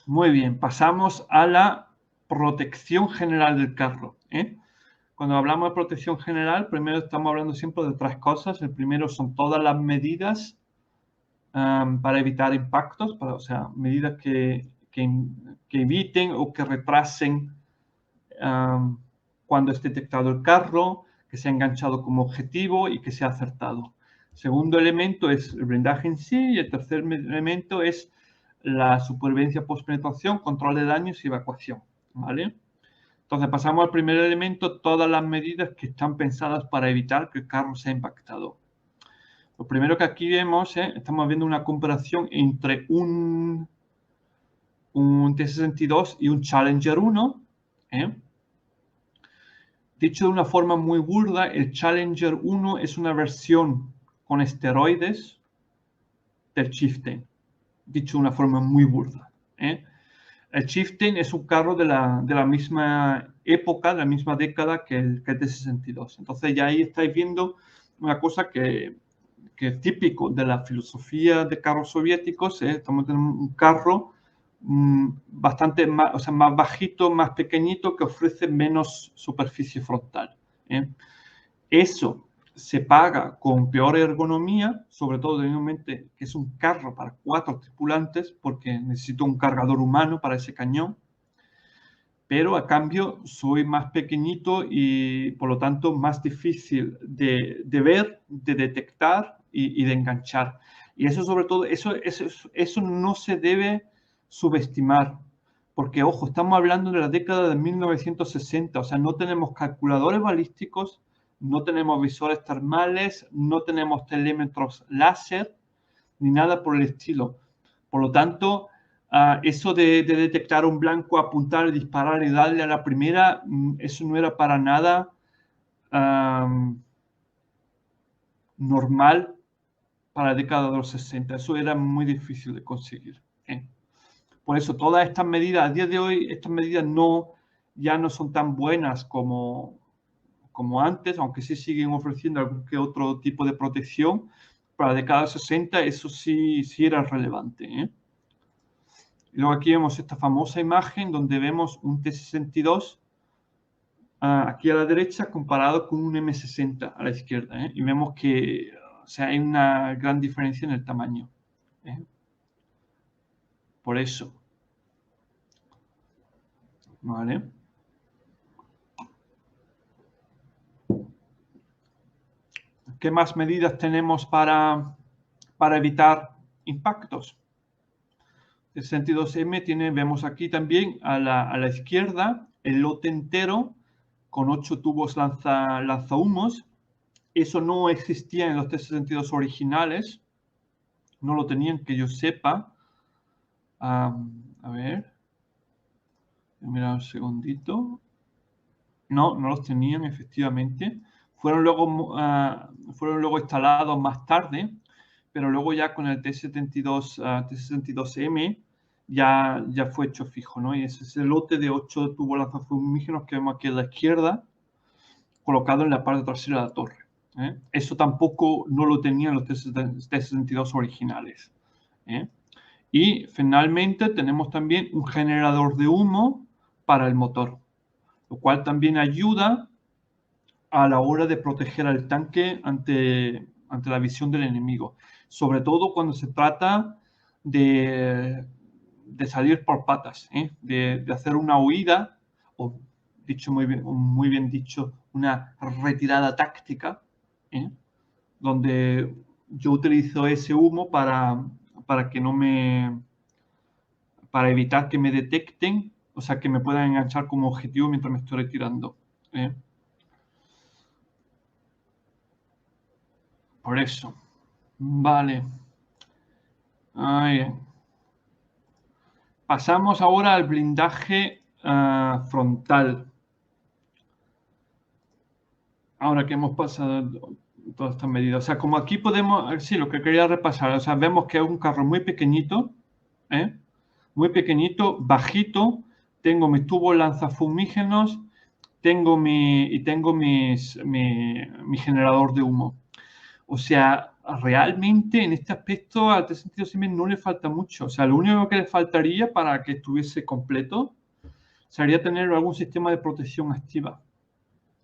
Muy bien, pasamos a la protección general del carro. Cuando hablamos de protección general, primero estamos hablando siempre de tres cosas. El primero son todas las medidas para evitar impactos, o sea, medidas que eviten o que retrasen cuando esté detectado el carro, que sea enganchado como objetivo y que sea acertado. El segundo elemento es el blindaje en sí y el tercer elemento es la supervivencia post-penetración, control de daños y evacuación. ¿Vale? Entonces pasamos al primer elemento, todas las medidas que están pensadas para evitar que el carro sea impactado. Lo primero que aquí vemos, estamos viendo una comparación entre un T-62 y un Challenger 1. Dicho de una forma muy burda, el Challenger 1 es una versión con esteroides del Chieftain. Dicho de una forma muy burda. El Chieftain es un carro de la misma época, de la misma década que el T-62. Entonces ya ahí estáis viendo una cosa que es típico de la filosofía de carros soviéticos. Estamos teniendo un carro bastante más, o sea, más bajito, más pequeñito, que ofrece menos superficie frontal. Eso se paga con peor ergonomía, sobre todo teniendo en mente que es un carro para 4 tripulantes, porque necesito un cargador humano para ese cañón, pero a cambio soy más pequeñito y por lo tanto más difícil de ver, de detectar y de enganchar. Y eso sobre todo, eso no se debe subestimar, porque ojo, estamos hablando de la década de 1960, o sea, no tenemos calculadores balísticos, no tenemos visores termales, no tenemos telémetros láser, ni nada por el estilo. Por lo tanto, eso de detectar un blanco, apuntar, disparar y darle a la primera, eso no era para nada normal para la década de los 60. Eso era muy difícil de conseguir. Por eso, todas estas medidas, a día de hoy, estas medidas ya no son tan buenas como antes, aunque sí siguen ofreciendo algún que otro tipo de protección. Para la década de los 60 eso sí era relevante. Y luego aquí vemos esta famosa imagen donde vemos un T-62 aquí a la derecha comparado con un M60 a la izquierda. Y vemos que hay una gran diferencia en el tamaño. Por eso. ¿Vale? ¿Qué más medidas tenemos para evitar impactos? El 62M vemos aquí también a la izquierda el lote entero con 8 tubos lanzahumos. Eso no existía en los T-62 originales. No lo tenían, que yo sepa. A ver. Mira un segundito. No los tenían, efectivamente. Fueron luego instalados más tarde, pero luego ya con el T-62M ya fue hecho fijo, ¿no? Y ese es el lote de 8 tubos lanzafumígenos que vemos aquí a la izquierda, colocado en la parte trasera de la torre. Eso tampoco no lo tenían los T-62 originales. Y finalmente tenemos también un generador de humo para el motor, lo cual también ayuda a la hora de proteger al tanque ante la visión del enemigo, sobre todo cuando se trata de salir por patas, de hacer una huida, o dicho muy bien dicho, una retirada táctica, donde yo utilizo ese humo para que no para evitar que me detecten, o sea, que me puedan enganchar como objetivo mientras me estoy retirando. Por eso. Vale. Bien. Pasamos ahora al blindaje frontal. Ahora que hemos pasado todas estas medidas. O sea, como aquí podemos, sí, lo que quería repasar, o sea, vemos que es un carro muy pequeñito, bajito. Tengo mis tubos lanzafumígenos, tengo mi generador de humo. O sea, realmente en este aspecto al T-62M no le falta mucho. O sea, lo único que le faltaría para que estuviese completo sería tener algún sistema de protección activa,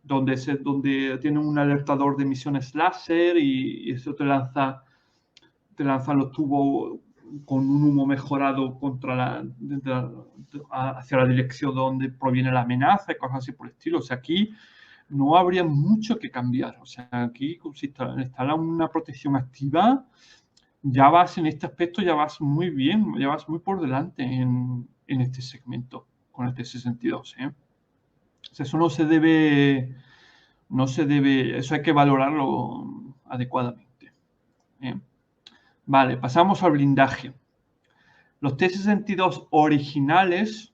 donde tiene un alertador de emisiones láser y eso te lanza los tubos con un humo mejorado hacia la dirección donde proviene la amenaza y cosas así por el estilo. O sea, aquí no habría mucho que cambiar. O sea, aquí si instalas una protección activa, ya vas en este aspecto, ya vas muy bien, ya vas muy por delante en este segmento con el T-62, ¿eh? O sea, eso eso hay que valorarlo adecuadamente, ¿eh? Vale, pasamos al blindaje. Los T-62 originales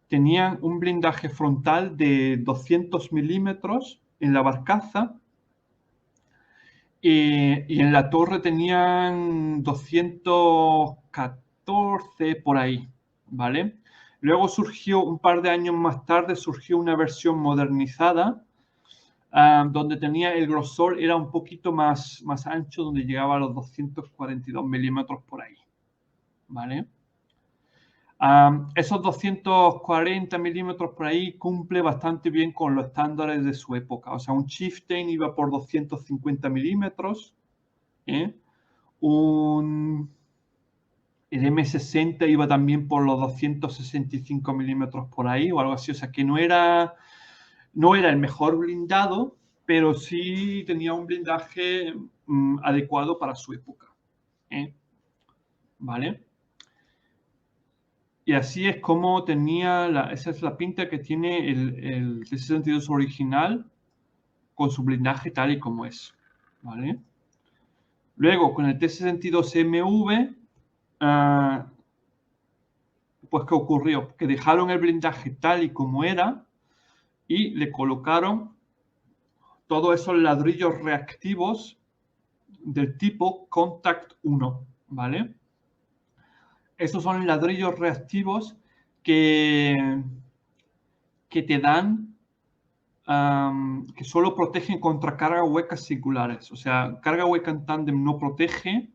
tenían un blindaje frontal de 200 milímetros en la barcaza y en la torre tenían 214 por ahí, ¿vale? Luego surgió, un par de años más tarde, surgió una versión modernizada donde tenía el grosor, era un poquito más ancho, donde llegaba a los 242 milímetros por ahí, ¿vale? Esos 240 milímetros por ahí cumple bastante bien con los estándares de su época. O sea, un Chieftain iba por 250 milímetros, ¿eh? El M60 iba también por los 265 milímetros por ahí o algo así. O sea, que no era el mejor blindado, pero sí tenía un blindaje adecuado para su época, ¿eh? ¿Vale? Y así es como esa es la pinta que tiene el T-62 original con su blindaje tal y como es, ¿vale? Luego, con el T-62MV, pues ¿qué ocurrió? Que dejaron el blindaje tal y como era y le colocaron todos esos ladrillos reactivos del tipo Contact 1, ¿vale? Esos son ladrillos reactivos que te dan, que solo protegen contra carga huecas singulares. O sea, carga hueca en tándem no protege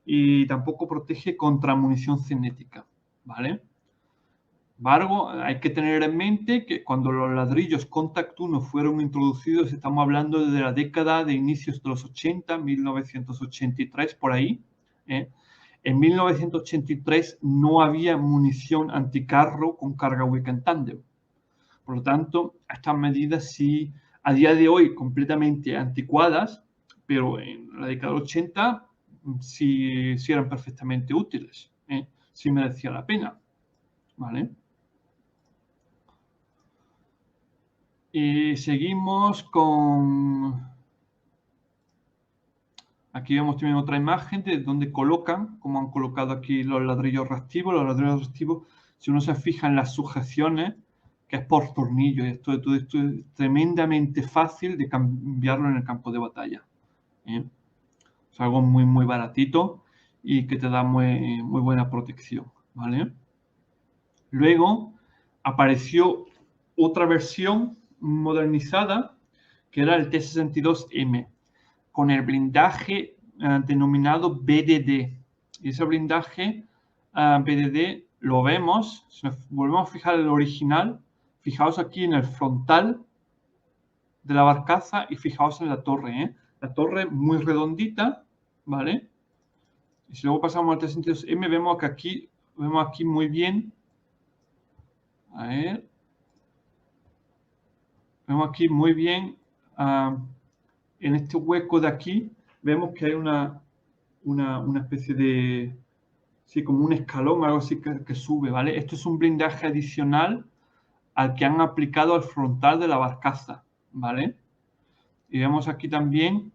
y tampoco protege contra munición cinética, ¿vale? Sin embargo, hay que tener en mente que cuando los ladrillos Contact 1 fueron introducidos, estamos hablando de la década de inicios de los 80, 1983, por ahí, ¿eh? En 1983 no había munición anticarro con carga hueca en tándem. Por lo tanto, estas medidas sí, a día de hoy, completamente anticuadas, pero en la década de 80 sí eran perfectamente útiles, ¿eh? Sí merecía la pena, ¿vale? Y seguimos con... Aquí vemos también otra imagen de donde colocan, como han colocado aquí los ladrillos reactivos. Los ladrillos reactivos, si uno se fija en las sujeciones, que es por tornillo, y esto es tremendamente fácil de cambiarlo en el campo de batalla, ¿eh? Es algo muy, muy baratito y que te da muy, muy buena protección, ¿vale? Luego apareció otra versión modernizada, que era el T-62M, con el blindaje denominado BDD. Y ese blindaje BDD lo vemos, si nos volvemos a fijar el original, fijaos aquí en el frontal de la barcaza y fijaos en la torre, ¿eh? La torre muy redondita, ¿vale? Y si luego pasamos al T-62M, vemos aquí muy bien, a ver, vemos aquí muy bien, en este hueco de aquí, vemos que hay una especie de, sí, como un escalón, algo así que sube, ¿vale? Esto es un blindaje adicional al que han aplicado al frontal de la barcaza, ¿vale? Y vemos aquí también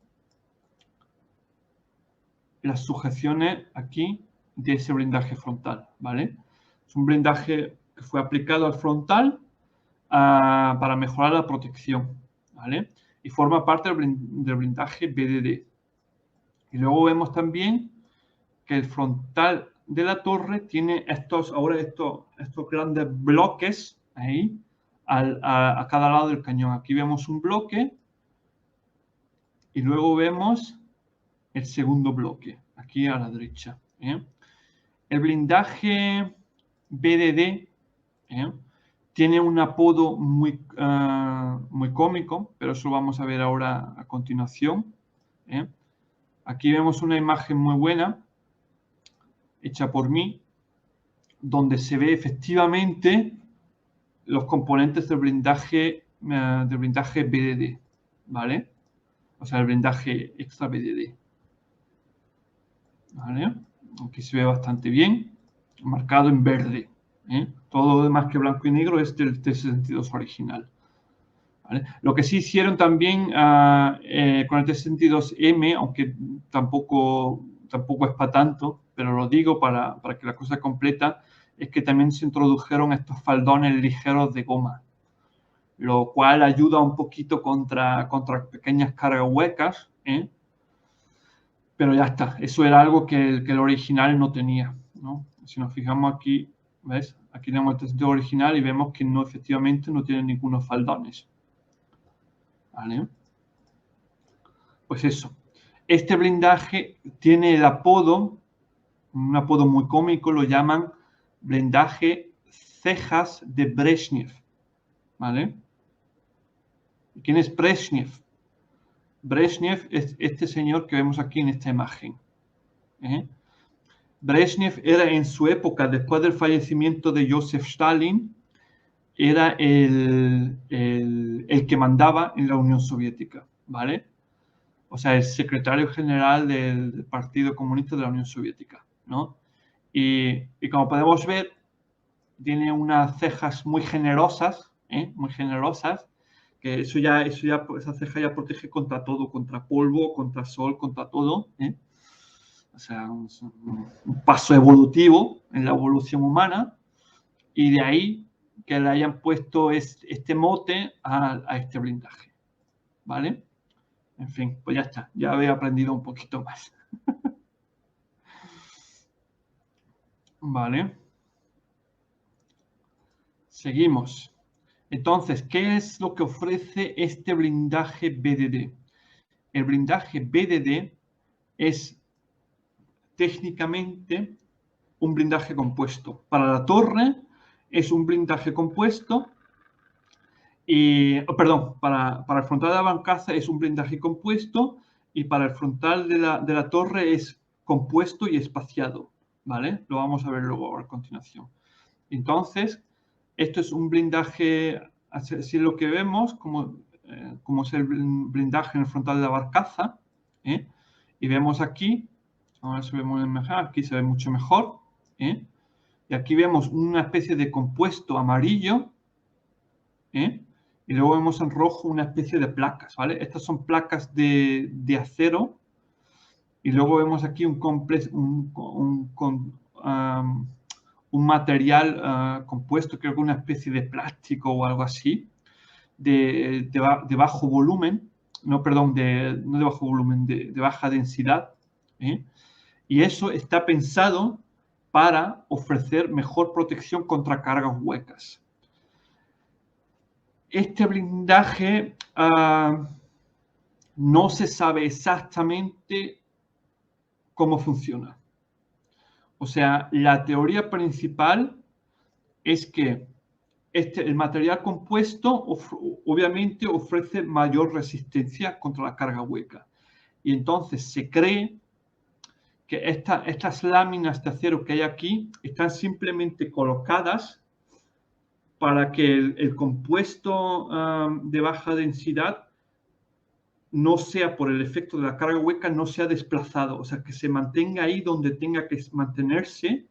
las sujeciones aquí de ese blindaje frontal, ¿vale? Es un blindaje que fue aplicado al frontal para mejorar la protección, ¿vale? Y forma parte del blindaje BDD. Y luego vemos también que el frontal de la torre tiene estos grandes bloques ahí a cada lado del cañón. Aquí vemos un bloque y luego vemos el segundo bloque, aquí a la derecha. El blindaje BDD tiene un apodo muy cómico, pero eso vamos a ver ahora a continuación. Aquí vemos una imagen muy buena, hecha por mí, donde se ve efectivamente los componentes del blindaje BDD, ¿vale? O sea, el blindaje extra BDD. ¿Vale? Aquí se ve bastante bien, marcado en verde. Todo lo demás que blanco y negro es del T62 original. ¿Vale? Lo que sí hicieron también con el T62M, aunque tampoco es para tanto, pero lo digo para que la cosa completa, es que también se introdujeron estos faldones ligeros de goma, lo cual ayuda un poquito contra pequeñas cargas huecas, pero ya está, eso era algo que el original no tenía, ¿no? Si nos fijamos aquí, ¿ves? Aquí tenemos el texto original y vemos que no, efectivamente no tiene ningunos faldones. ¿Vale? Pues eso. Este blindaje tiene el apodo, un apodo muy cómico, lo llaman blindaje cejas de Brezhnev. ¿Vale? ¿Quién es Brezhnev? Brezhnev es este señor que vemos aquí en esta imagen. Brezhnev era en su época, después del fallecimiento de Joseph Stalin, era el que mandaba en la Unión Soviética, ¿vale? O sea, el secretario general del Partido Comunista de la Unión Soviética, ¿no? Y como podemos ver, tiene unas cejas muy generosas, muy generosas, que esa ceja ya protege contra todo, contra polvo, contra sol, contra todo, O sea, un paso evolutivo en la evolución humana, y de ahí que le hayan puesto este mote a este blindaje, ¿vale? En fin, pues ya está, ya había aprendido un poquito más. Vale. Seguimos. Entonces, ¿qué es lo que ofrece este blindaje BDD? El blindaje BDD es técnicamente un blindaje compuesto. Para la torre es un blindaje compuesto perdón, para el frontal de la barcaza es un blindaje compuesto y para el frontal de la torre es compuesto y espaciado, ¿vale? Lo vamos a ver luego a continuación. Entonces, esto es un blindaje, así es lo que vemos, como es el blindaje en el frontal de la barcaza, y vemos aquí, ahora se ve muy mejor, aquí se ve mucho mejor, y aquí vemos una especie de compuesto amarillo, y luego vemos en rojo una especie de placas, ¿vale? Estas son placas de acero. Y luego vemos aquí un material compuesto, creo que una especie de plástico o algo así, de bajo volumen, no de bajo volumen, de baja densidad. Y eso está pensado para ofrecer mejor protección contra cargas huecas. Este blindaje no se sabe exactamente cómo funciona. O sea, la teoría principal es que el material compuesto obviamente ofrece mayor resistencia contra la carga hueca. Y entonces se cree que estas láminas de acero que hay aquí están simplemente colocadas para que el compuesto de baja densidad no sea, por el efecto de la carga hueca, no sea desplazado, o sea, que se mantenga ahí donde tenga que mantenerse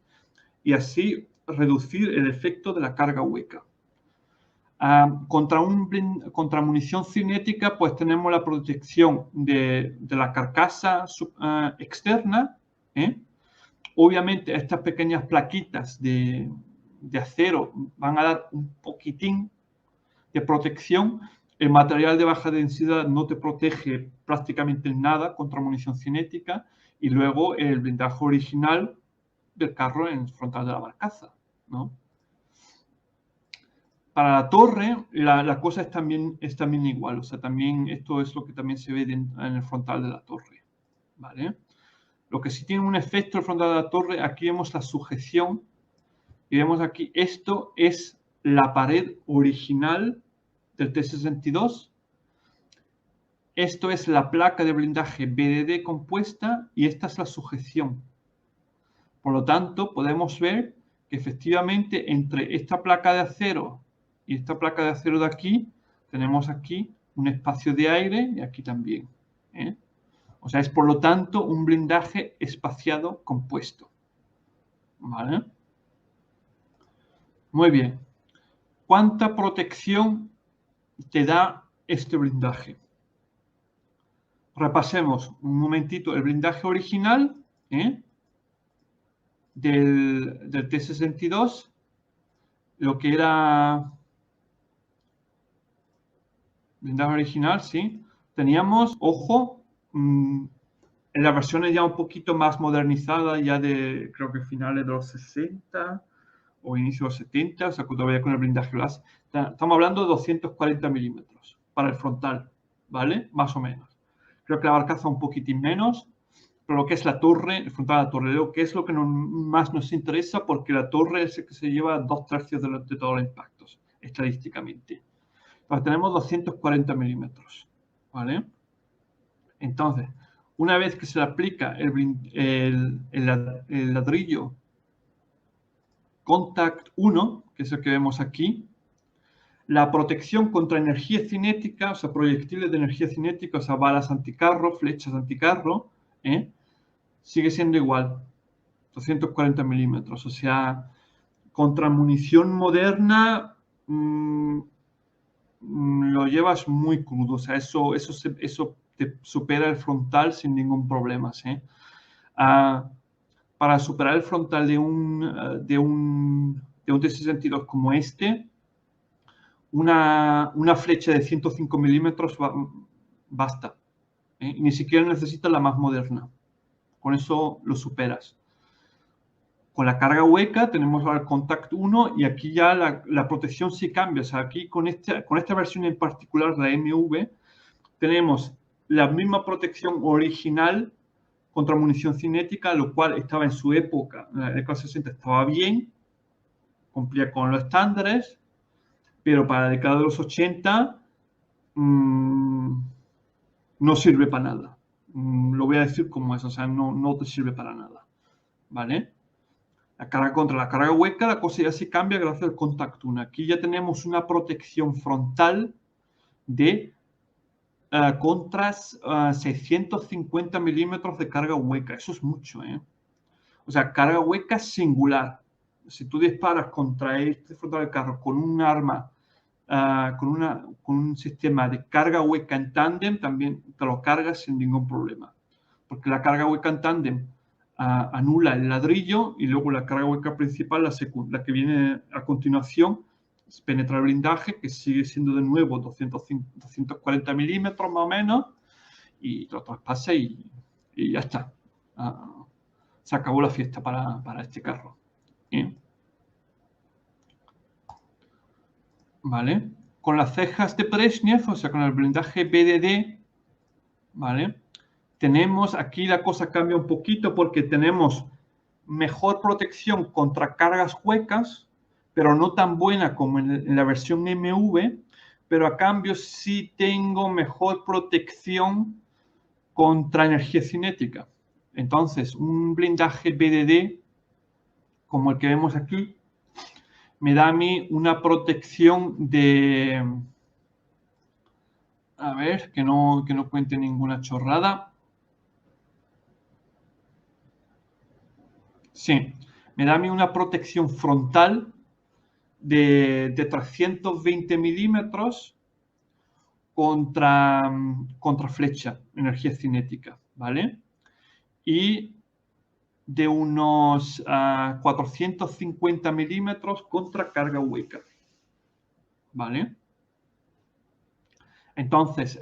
y así reducir el efecto de la carga hueca. Contra munición cinética, pues tenemos la protección de la carcasa externa. Obviamente, estas pequeñas plaquitas de acero van a dar un poquitín de protección. El material de baja densidad no te protege prácticamente nada contra munición cinética, y luego el blindaje original del carro en el frontal de la barcaza, ¿no? Para la torre, la cosa es también igual, o sea, también esto es lo que también se ve en el frontal de la torre, ¿vale? Lo que sí tiene un efecto el frontal de la torre, aquí vemos la sujeción y vemos aquí, esto es la pared original del T-62. Esto es la placa de blindaje BDD compuesta y esta es la sujeción. Por lo tanto, podemos ver que efectivamente entre esta placa de acero y esta placa de acero de aquí, tenemos aquí un espacio de aire y aquí también, ¿eh? O sea, es por lo tanto un blindaje espaciado compuesto, ¿vale? Muy bien. ¿Cuánta protección te da este blindaje? Repasemos un momentito el blindaje original, ¿eh? del T-62, lo que era blindaje original, sí. Teníamos, ojo, en la versión ya un poquito más modernizada, ya de, creo que finales de los 60 o inicio de los 70, o sea, todavía con el blindaje glass. Estamos hablando de 240 milímetros para el frontal, ¿vale? Más o menos. Creo que la barcaza un poquitín menos, pero lo que es la torre, el frontal de la torre, lo que es lo que más nos interesa, porque la torre es el que se lleva 2/3 de todos los impactos, estadísticamente. Entonces tenemos 240 milímetros, ¿vale? Entonces, una vez que se le aplica el ladrillo Contact 1, que es el que vemos aquí, la protección contra energía cinética, o sea, proyectiles de energía cinética, o sea, balas anticarro, flechas anticarro, sigue siendo igual, 240 milímetros. O sea, contra munición moderna lo llevas muy crudo. O sea, eso te supera el frontal sin ningún problema, ¿sí? Para superar el frontal de un T-62 como este, una flecha de 105 milímetros basta. Ni siquiera necesitas la más moderna. Con eso lo superas. Con la carga hueca tenemos el Contact 1 y aquí ya la protección sí cambia. O sea, aquí con esta versión en particular, la MV, tenemos la misma protección original contra munición cinética, lo cual estaba en su época, en la década 60 estaba bien, cumplía con los estándares, pero para la década de los 80 no sirve para nada. Lo voy a decir como es, o sea, no te sirve para nada, ¿vale? Contra la carga hueca la cosa ya se cambia gracias al Contact 1. Aquí ya tenemos una protección frontal de contra 650 milímetros de carga hueca. Eso es mucho, ¿eh? O sea, carga hueca singular. Si tú disparas contra este frontal del carro con un arma, con un sistema de carga hueca en tándem, también te lo cargas sin ningún problema. Porque la carga hueca en tándem anula el ladrillo y luego la carga hueca principal, la que viene a continuación, penetra el blindaje, que sigue siendo de nuevo 240 milímetros más o menos, y lo traspasa y ya está. Se acabó la fiesta para este carro. ¿Bien? ¿Vale? Con las cejas de Brezhnev, o sea, con el blindaje BDD, ¿vale? Tenemos, aquí la cosa cambia un poquito porque tenemos mejor protección contra cargas huecas, pero no tan buena como en la versión MV, pero a cambio sí tengo mejor protección contra energía cinética. Entonces, un blindaje BDD, como el que vemos aquí, me da a mí una protección de... A ver, que no cuente ninguna chorrada. Sí, me da a mí una protección frontal de 320 milímetros contra flecha, energía cinética, ¿vale? Y de unos 450 milímetros contra carga hueca, ¿vale? Entonces,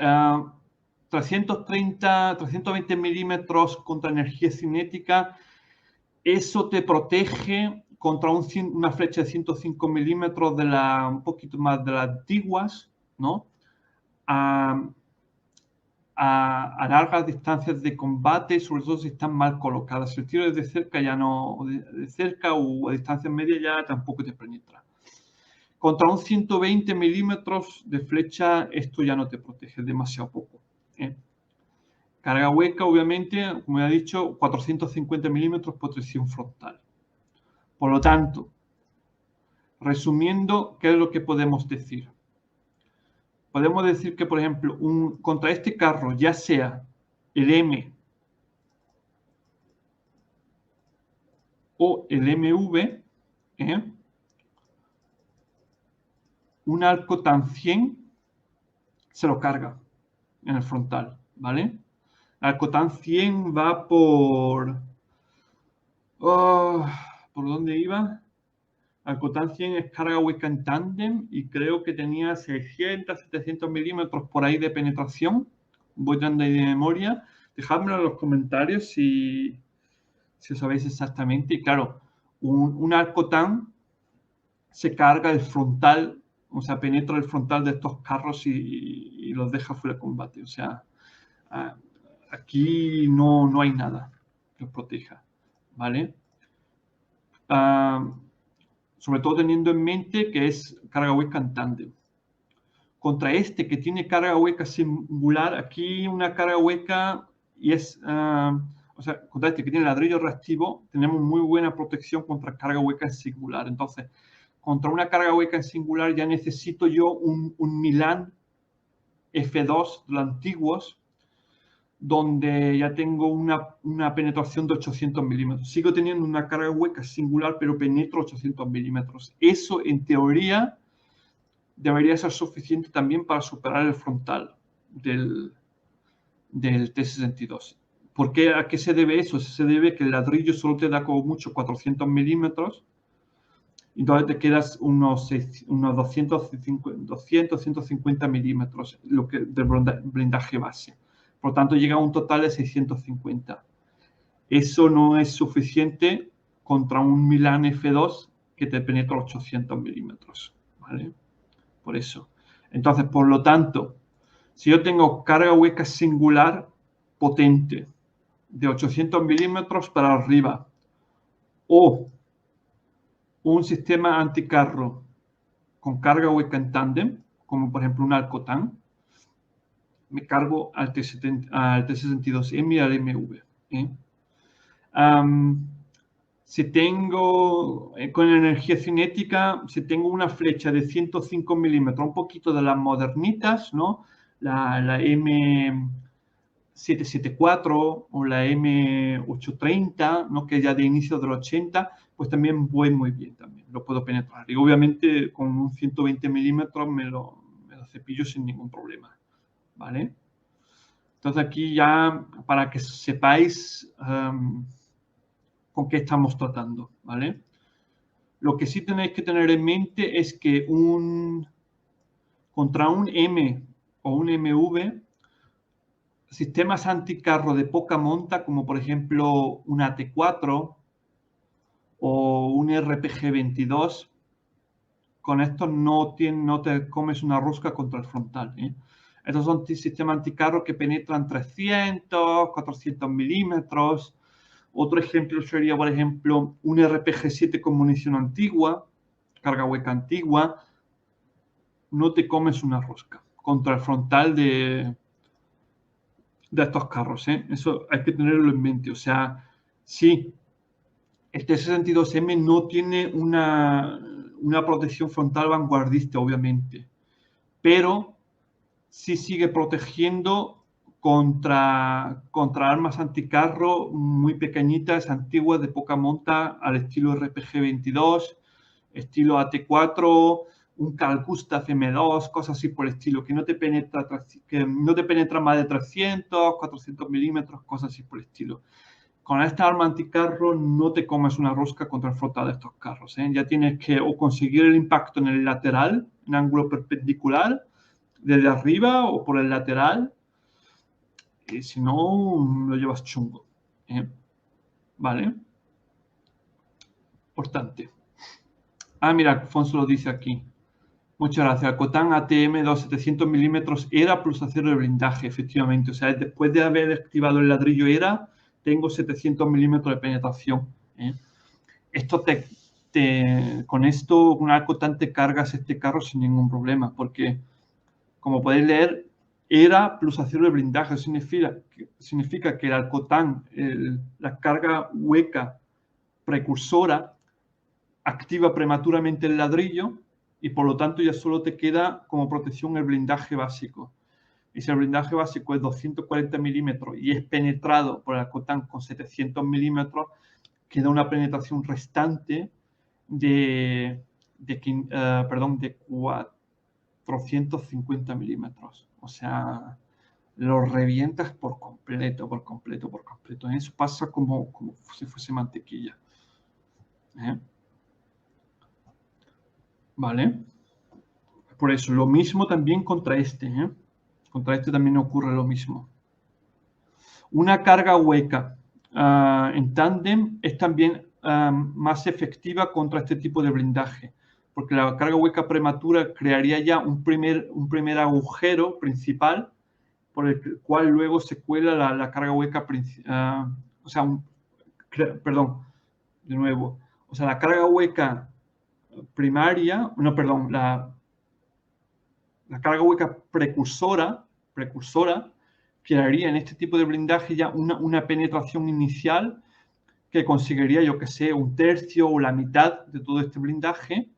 320 milímetros contra energía cinética, eso te protege contra una flecha de 105 milímetros un poquito más de las antiguas, ¿no? a largas distancias de combate, sobre todo si están mal colocadas. Si el tiro es de cerca, ya no, de cerca o a distancia media ya tampoco te penetra. Contra un 120 milímetros de flecha, esto ya no te protege, es demasiado poco. Carga hueca, obviamente, como ya he dicho, 450 milímetros protección frontal. Por lo tanto, resumiendo, ¿qué es lo que podemos decir? Podemos decir que, por ejemplo, contra este carro, ya sea el M o el MV, un arco tan 100 se lo carga en el frontal, ¿vale? El arco tan 100 va por... ¿por dónde iba? Alcotan 100 es carga hueca en tándem y creo que tenía 600, 700 milímetros por ahí de penetración. Voy dando ahí de memoria. Dejadmelo en los comentarios si os sabéis exactamente. Y claro, un Alcotan se carga el frontal, o sea, penetra el frontal de estos carros y los deja fuera de combate. O sea, aquí no hay nada que os proteja, ¿vale? Sobre todo teniendo en mente que es carga hueca en tándem. Contra este que tiene carga hueca singular, aquí una carga hueca y es, o sea, contra este que tiene ladrillo reactivo, tenemos muy buena protección contra carga hueca en singular. Entonces, contra una carga hueca en singular ya necesito yo un Milan F2 de los antiguos, donde ya tengo una penetración de 800 milímetros. Sigo teniendo una carga hueca singular, pero penetro 800 milímetros. Eso, en teoría, debería ser suficiente también para superar el frontal del T-62. ¿Por qué? ¿A qué se debe eso? Se debe que el ladrillo solo te da como mucho 400 milímetros, y entonces te quedas unos 200, 150 milímetros del blindaje base. Por lo tanto, llega a un total de 650. Eso no es suficiente contra un Milan F2 que te penetra 800 milímetros, ¿vale? Por eso. Entonces, por lo tanto, si yo tengo carga hueca singular potente de 800 milímetros para arriba o un sistema anticarro con carga hueca en tándem, como por ejemplo un Alcotan, me cargo al T62M y al MV. Si tengo, con energía cinética, si tengo una flecha de 105 milímetros, un poquito de las modernitas, ¿no? La M774 o la M830, ¿no? Que ya de inicio del 80, pues también voy muy bien, también lo puedo penetrar. Y obviamente con un 120 milímetros me lo cepillo sin ningún problema, ¿vale? Entonces aquí ya, para que sepáis con qué estamos tratando, ¿vale? Lo que sí tenéis que tener en mente es que contra un M o un MV, sistemas anticarro de poca monta, como por ejemplo un AT4 o un RPG-22, con estos no te comes una rosca contra el frontal. Estos son sistemas anticarro que penetran 300, 400 milímetros. Otro ejemplo sería, por ejemplo, un RPG-7 con munición antigua, carga hueca antigua. No te comes una rosca contra el frontal de estos carros. Eso hay que tenerlo en mente. O sea, sí, el T-62M no tiene una protección frontal vanguardista, obviamente, pero sí sigue protegiendo contra armas anticarro muy pequeñitas, antiguas, de poca monta, al estilo RPG-22, estilo AT4, un Carl Gustav M2, cosas así por el estilo, que no te penetra más de 300, 400 milímetros, cosas así por el estilo. Con esta arma anticarro no te comes una rosca contra el frontal de estos carros. Ya tienes que o conseguir el impacto en el lateral, en ángulo perpendicular, desde arriba o por el lateral, y si no, lo llevas chungo. ¿Vale? Importante. Mira, Alfonso lo dice aquí. Muchas gracias. Alcotan ATM 700 milímetros era plus acero de blindaje, efectivamente. O sea, después de haber activado el ladrillo era, tengo 700 milímetros de penetración. Esto con esto, con Alcotan te cargas este carro sin ningún problema, porque, como podéis leer, era plus acero de blindaje. Significa que el Alcotan, la carga hueca precursora, activa prematuramente el ladrillo y por lo tanto ya solo te queda como protección el blindaje básico. Y si el blindaje básico es 240 milímetros y es penetrado por el Alcotan con 700 milímetros, queda una penetración restante de 450 milímetros. O sea, lo revientas por completo. Eso pasa como si fuese mantequilla. ¿Vale? Por eso, lo mismo también contra este. Contra este también ocurre lo mismo. Una carga hueca en tándem es también más efectiva contra este tipo de blindaje, porque la carga hueca prematura crearía ya un primer agujero principal por el cual luego se cuela la carga hueca principal. Perdón, de nuevo. O sea, la carga hueca primaria, no, perdón, la carga hueca precursora crearía en este tipo de blindaje ya una penetración inicial que conseguiría, yo que sé, un tercio o la mitad de todo este blindaje,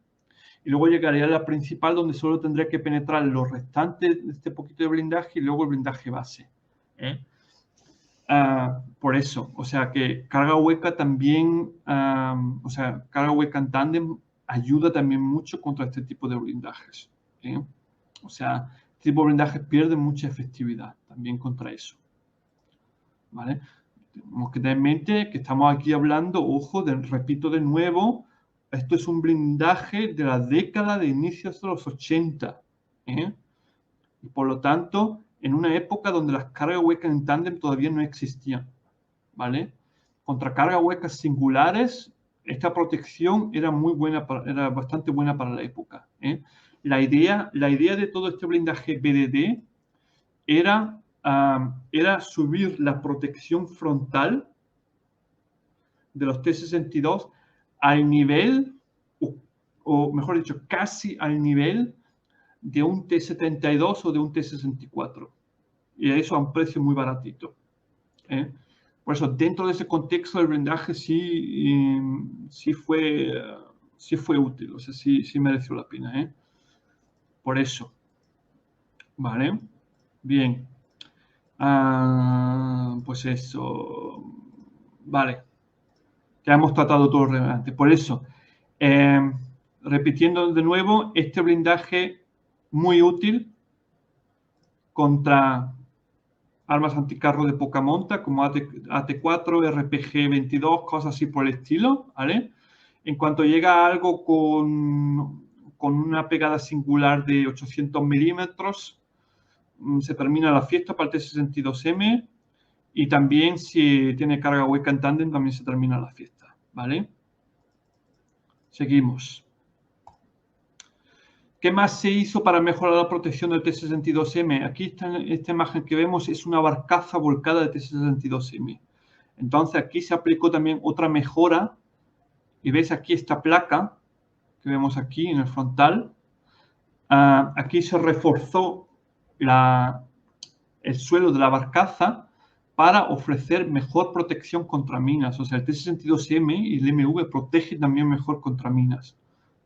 y luego llegaría a la principal donde solo tendría que penetrar los restantes de este poquito de blindaje y luego el blindaje base. Por eso, o sea que carga hueca también, carga hueca en tándem ayuda también mucho contra este tipo de blindajes. O sea, este tipo de blindajes pierde mucha efectividad también contra eso. ¿Vale? Tenemos que tener en mente que estamos aquí hablando, ojo, repito de nuevo, esto es un blindaje de la década de inicios de los 80. Y por lo tanto, en una época donde las cargas huecas en tándem todavía no existían. ¿Vale? Contra cargas huecas singulares, esta protección era muy buena, era bastante buena para la época. La idea de todo este blindaje BDD era subir la protección frontal de los T-62 al nivel, o mejor dicho, casi al nivel de un T-72 o de un T-64. Y eso a un precio muy baratito. Por eso, dentro de ese contexto, el blindaje sí fue útil, o sea, sí mereció la pena. Por eso. ¿Vale? Bien. Pues eso. Vale. Ya hemos tratado todo lo relevante. Por eso, repitiendo de nuevo, este blindaje muy útil contra armas anticarro de poca monta, como AT4, RPG-22, cosas así por el estilo, ¿vale? En cuanto llega a algo con una pegada singular de 800 milímetros, se termina la fiesta para el T-62M, y también si tiene carga hueca en tándem, también se termina la fiesta, ¿vale? Seguimos. ¿Qué más se hizo para mejorar la protección del T-62M? Aquí esta imagen que vemos es una barcaza volcada de T-62M. Entonces aquí se aplicó también otra mejora. Y veis aquí esta placa que vemos aquí en el frontal. Aquí se reforzó el suelo de la barcaza para ofrecer mejor protección contra minas. O sea, el T-62M y el MV protegen también mejor contra minas.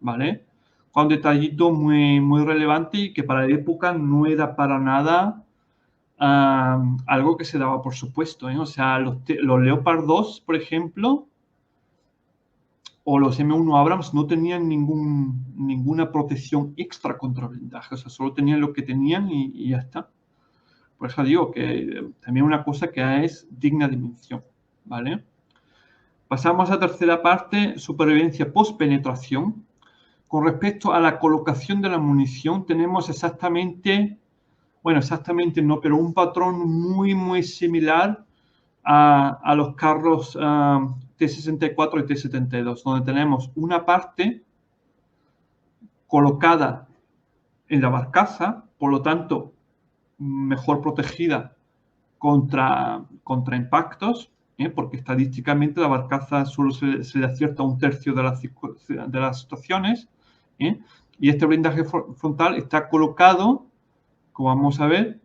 ¿Vale? Con un detallito muy, muy relevante y que para la época no era para nada algo que se daba por supuesto. O sea, los Leopard 2, por ejemplo, o los M1 Abrams no tenían ninguna protección extra contra blindaje. O sea, solo tenían lo que tenían y ya está. Por eso digo que también una cosa que es digna de mención. ¿Vale? Pasamos a la tercera parte, supervivencia post-penetración. Con respecto a la colocación de la munición, tenemos exactamente no, pero un patrón muy, muy similar a los carros T-64 y T-72, donde tenemos una parte colocada en la barcaza, por lo tanto, mejor protegida contra impactos, porque estadísticamente la barcaza solo se le acierta un tercio de las situaciones, y este blindaje frontal está colocado, como vamos a ver,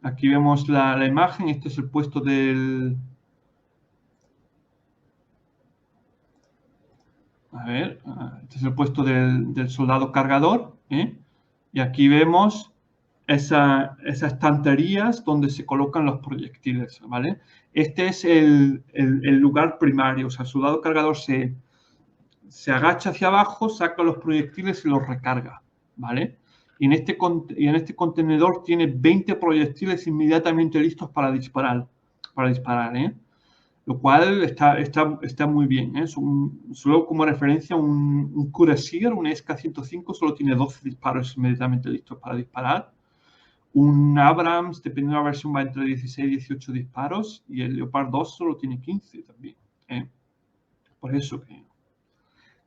aquí vemos la imagen, este es el puesto del... A ver, este es el puesto del soldado cargador, y aquí vemos esas estanterías donde se colocan los proyectiles, ¿vale? Este es el lugar primario, o sea, el soldado cargador se agacha hacia abajo, saca los proyectiles y los recarga, ¿vale? Y en este contenedor tiene 20 proyectiles inmediatamente listos para disparar, lo cual está muy bien, solo como referencia, un Cuirassier, un SK-105, solo tiene 12 disparos inmediatamente listos para disparar. Un Abrams, dependiendo de la versión, va entre 16 y 18 disparos, y el Leopard 2 solo tiene 15 también. Por eso que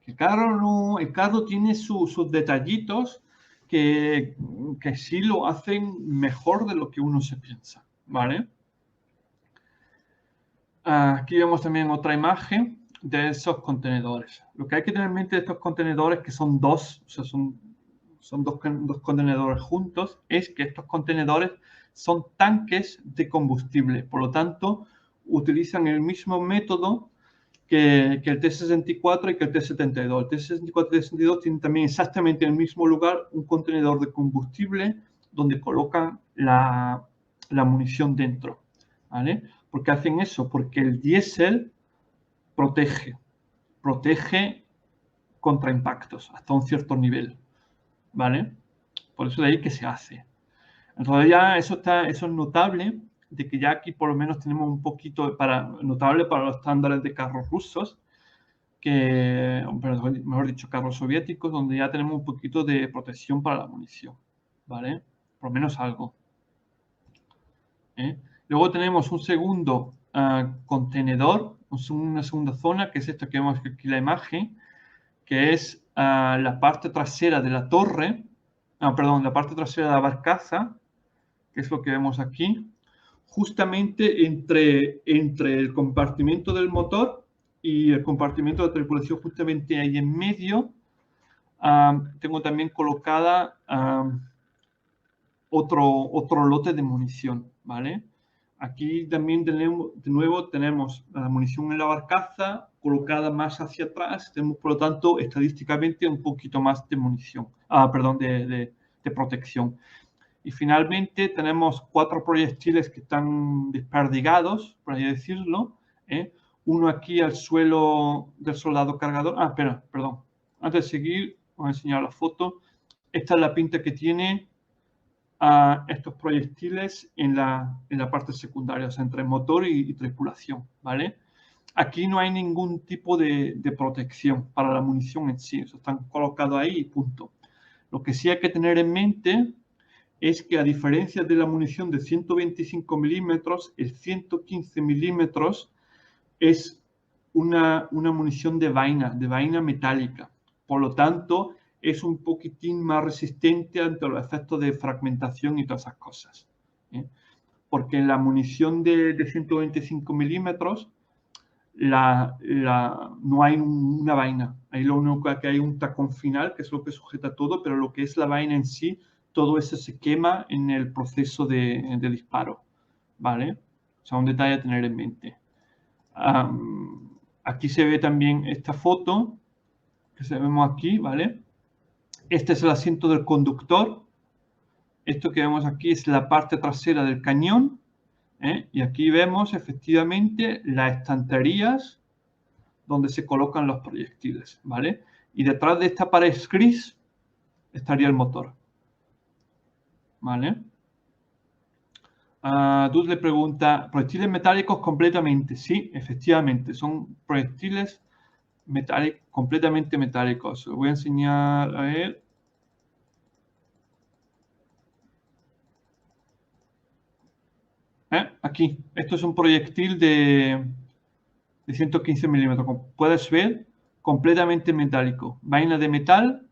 el carro tiene sus detallitos que sí lo hacen mejor de lo que uno se piensa, ¿vale? Aquí vemos también otra imagen de esos contenedores. Lo que hay que tener en mente de estos contenedores, que son dos, o sea, son dos contenedores juntos, es que estos contenedores son tanques de combustible. Por lo tanto, utilizan el mismo método que el T-64 y que el T-72. El T-64 y el T-72 tienen también exactamente en el mismo lugar un contenedor de combustible donde colocan la munición dentro, ¿vale? ¿Por qué hacen eso? Porque el diésel protege contra impactos hasta un cierto nivel, ¿vale? Por eso de ahí que se hace. Entonces ya eso es notable, de que ya aquí por lo menos tenemos un poquito notable para los estándares de carros rusos, mejor dicho, carros soviéticos, donde ya tenemos un poquito de protección para la munición, ¿vale? Por lo menos algo. Luego tenemos un segundo contenedor, una segunda zona, que es esto que vemos aquí en la imagen, que es la parte trasera de la torre, la parte trasera de la barcaza, que es lo que vemos aquí, justamente entre el compartimento del motor y el compartimento de tripulación, justamente ahí en medio, tengo también colocada otro lote de munición, ¿vale? Aquí también de nuevo tenemos la munición en la barcaza colocada más hacia atrás, tenemos por lo tanto estadísticamente un poquito más de munición, de protección. Y finalmente tenemos 4 proyectiles que están desperdigados, por así decirlo, uno aquí al suelo del soldado cargador. Perdón. Antes de seguir, voy a enseñar la foto. Esta es la pinta que tiene estos proyectiles en la parte secundaria, o sea, entre motor y tripulación, ¿vale? Aquí no hay ningún tipo de protección para la munición en sí, o sea, están colocados ahí y punto. Lo que sí hay que tener en mente es que, a diferencia de la munición de 125 milímetros, el 115 milímetros es una munición de vaina metálica. Por lo tanto, es un poquitín más resistente ante los efectos de fragmentación y todas esas cosas. Porque en la munición de 125 milímetros no hay una vaina. Ahí lo único que hay un tacón final, que es lo que sujeta todo, pero lo que es la vaina en sí, todo eso se quema en el proceso de disparo, ¿vale? O sea, un detalle a tener en mente. Aquí se ve también esta foto que vemos aquí, ¿vale? Este es el asiento del conductor. Esto que vemos aquí es la parte trasera del cañón, y aquí vemos efectivamente las estanterías donde se colocan los proyectiles, ¿vale? Y detrás de esta pared gris estaría el motor, ¿vale? Dud le pregunta, ¿proyectiles metálicos completamente? Sí, efectivamente, son proyectiles metálicos, completamente metálicos. Lo voy a enseñar, a ver. Aquí, esto es un proyectil de 115 milímetros. Como puedes ver, completamente metálico. Vaina de metal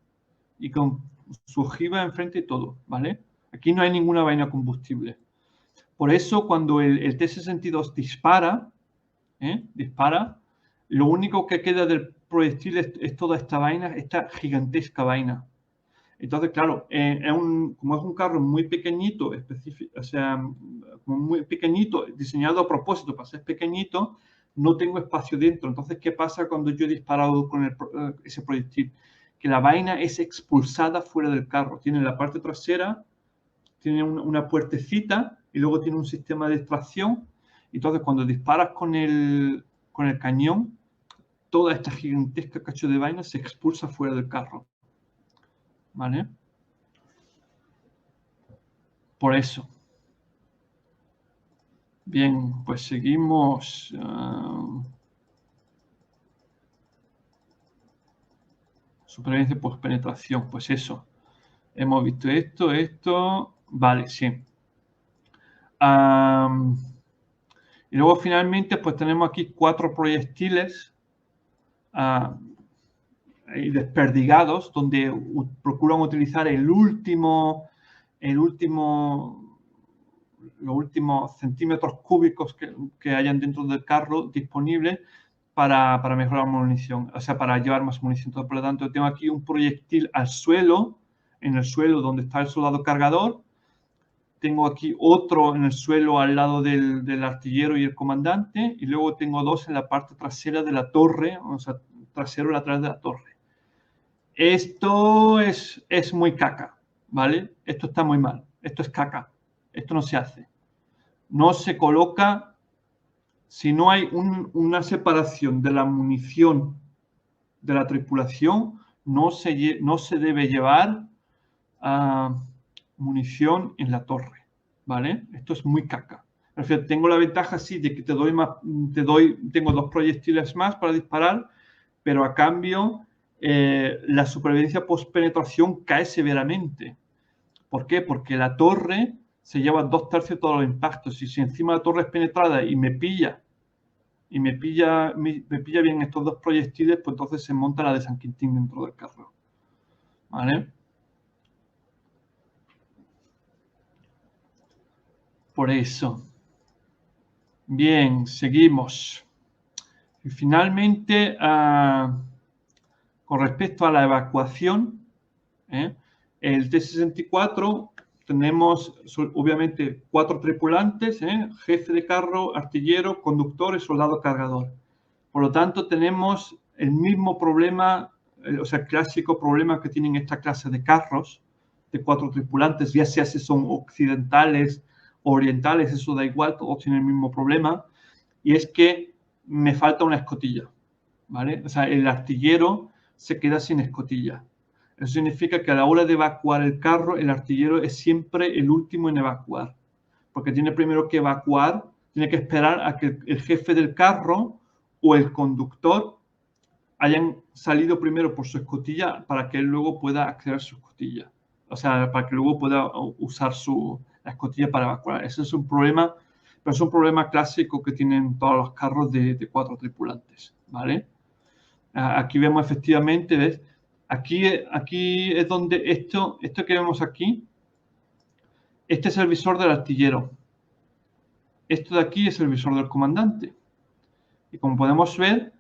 y con su ojiva enfrente y todo, ¿vale? Aquí no hay ninguna vaina combustible. Por eso, cuando el T-62 dispara, lo único que queda del proyectil es toda esta vaina, esta gigantesca vaina. Entonces, claro, como es un carro muy pequeñito, o sea, como muy pequeñito, diseñado a propósito para ser pequeñito, no tengo espacio dentro. Entonces, ¿qué pasa cuando yo he disparado con ese proyectil? Que la vaina es expulsada fuera del carro. Tiene la parte trasera, tiene una puertecita y luego tiene un sistema de extracción. Entonces, cuando disparas con el cañón, toda esta gigantesca cacho de vaina se expulsa fuera del carro. ¿Vale? Por eso. Bien, pues seguimos. Supervivencia post penetración, pues eso. Hemos visto esto. Vale, sí. Y luego finalmente, pues tenemos aquí 4 proyectiles desperdigados, donde procuran utilizar los últimos centímetros cúbicos que hayan dentro del carro disponibles para mejorar munición, o sea, para llevar más munición. Entonces, por lo tanto, tengo aquí un proyectil al suelo, en el suelo donde está el soldado cargador. Tengo aquí otro en el suelo al lado del artillero y el comandante, y luego tengo 2 en la parte trasera de la torre, o sea, trasero lateral de la torre. Esto es muy caca, ¿vale? Esto está muy mal. Esto es caca. Esto no se hace. No se coloca si no hay una separación de la munición de la tripulación. No se debe llevar munición en la torre, ¿vale? Esto es muy caca. Tengo la ventaja, sí, de que tengo 2 proyectiles más para disparar, pero a cambio la supervivencia post-penetración cae severamente. ¿Por qué? Porque la torre se lleva 2/3 de todos los impactos. Y si encima la torre es penetrada y me pilla bien estos 2 proyectiles, pues entonces se monta la de San Quintín dentro del carro. ¿Vale? Por eso. Bien, seguimos. Y finalmente, con respecto a la evacuación, el T-64 tenemos obviamente 4 tripulantes, jefe de carro, artillero, conductor y soldado cargador. Por lo tanto, tenemos el mismo problema, o sea, el clásico problema que tienen esta clase de carros de 4 tripulantes, ya sea si son occidentales o orientales, eso da igual, todos tienen el mismo problema, y es que me falta una escotilla, ¿vale? O sea, el artillero se queda sin escotilla. Eso significa que a la hora de evacuar el carro, el artillero es siempre el último en evacuar, porque tiene primero que evacuar, tiene que esperar a que el jefe del carro o el conductor hayan salido primero por su escotilla para que él luego pueda acceder a su escotilla. O sea, para que luego pueda usar la escotilla para evacuar. Ese es un problema, pero es un problema clásico que tienen todos los carros de 4 tripulantes, ¿vale? Aquí vemos efectivamente, ¿ves? Aquí es donde esto que vemos aquí, este es el visor del artillero. Esto de aquí es el visor del comandante. Y como podemos ver,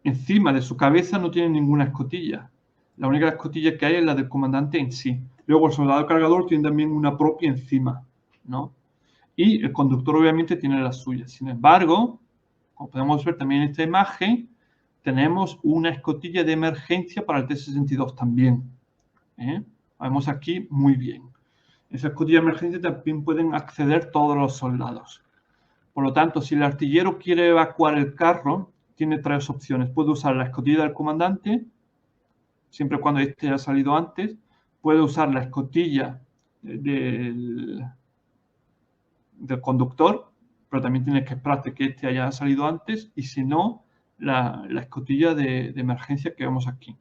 encima de su cabeza no tiene ninguna escotilla. La única escotilla que hay es la del comandante en sí. Luego el soldado cargador tiene también una propia encima, ¿no? Y el conductor obviamente tiene la suya. Sin embargo, como podemos ver también en esta imagen, tenemos una escotilla de emergencia para el T-62 también. Vemos aquí muy bien. Esa escotilla de emergencia también pueden acceder todos los soldados. Por lo tanto, si el artillero quiere evacuar el carro, tiene 3 opciones. Puede usar la escotilla del comandante, siempre y cuando este haya salido antes. Puede usar la escotilla del conductor, pero también tiene que esperar que este haya salido antes. Y si no, la escotilla de emergencia que vemos aquí.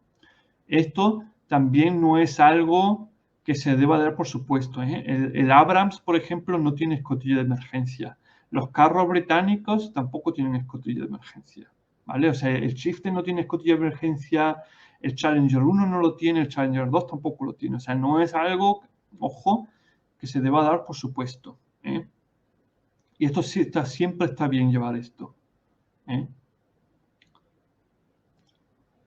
Esto también no es algo que se deba dar por supuesto. El Abrams, por ejemplo, no tiene escotilla de emergencia. Los carros británicos tampoco tienen escotilla de emergencia, ¿vale? O sea, el Chieftain no tiene escotilla de emergencia, El Challenger 1 no lo tiene, el Challenger 2 tampoco lo tiene. O sea, no es algo, ojo, que se deba dar por supuesto. Y esto sí siempre está bien llevar esto.